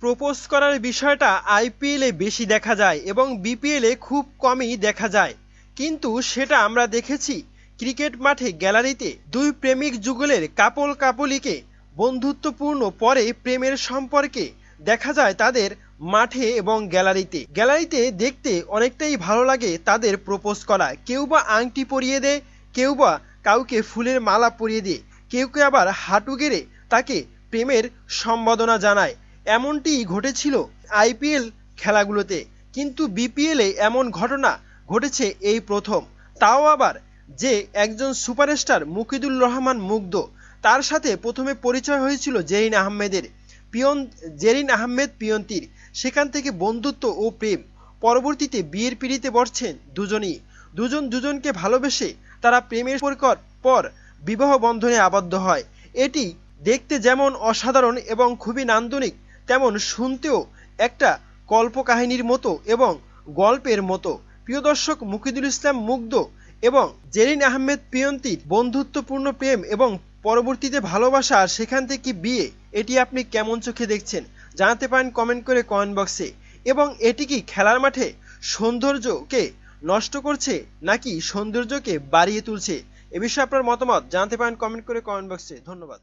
Propose করার বিষয়টা আইপিএলে বেশি দেখা যায় এবং বিপিএলে খুব কমই দেখা যায়, কিন্তু সেটা আমরা দেখেছি ক্রিকেট মাঠে গ্যালারিতে দুই প্রেমিক যুগলের কাপলিকে বন্ধুত্বপূর্ণ পরে প্রেমের সম্পর্কে দেখা যায় তাদের মাঠে এবং গ্যালারিতে দেখতে অনেকটাই ভালো লাগে তাদের প্রপোজ করা। কেউ বা আংটি পরিয়ে দেয়, কেউ বা কাউকে ফুলের মালা পরিয়ে দেয়, কেউ আবার হাঁটু গেড়ে তাকে প্রেমের সম্বোধনা জানায়। এমনটি ঘটেছিল আইপিএল খেলাগুলোতে, কিন্তু বিপিএলে এমন ঘটনা ঘটেছে এই প্রথম, তাও আবার যে একজন সুপারস্টার মুকিদুর রহমান মুগ্ধ, তার সাথে প্রথমে পরিচয় হয়েছিল জেরিন আহমেদ পিয়ন্তির, সেখান থেকে বন্ধুত্ব ও প্রেম, পরবর্তীতে বিয়ের পিঁড়িতে বসছেন দুজনকে ভালোবেসে তারা প্রেমের পর বিবাহ বন্ধনে আবদ্ধ হয়। এটি দেখতে যেমন অসাধারণ এবং খুবই নান্দনিক, তেমন শুনতেও একটা কল্পকাহিনীর মতো এবং গল্পের মতো। প্রিয় দর্শক, মুকিদুল ইসলাম মুগ্ধ এবং জেরিন আহমেদ পিয়ন্তির বন্ধুত্বপূর্ণ প্রেম এবং পরবর্তীতে ভালোবাসা, সেখান থেকে বিয়ে, এটি আপনি কেমন চোখে দেখছেন জানাতে পারেন কমেন্ট করে কমেন্ট বক্সে। এবং এটি কি খেলার মাঠে সৌন্দর্যকে নষ্ট করছে নাকি সৌন্দর্যকে বাড়িয়ে তুলছে, এ বিষয়ে আপনার মতামত জানাতে পারেন কমেন্ট করে কমেন্ট বক্সে। ধন্যবাদ।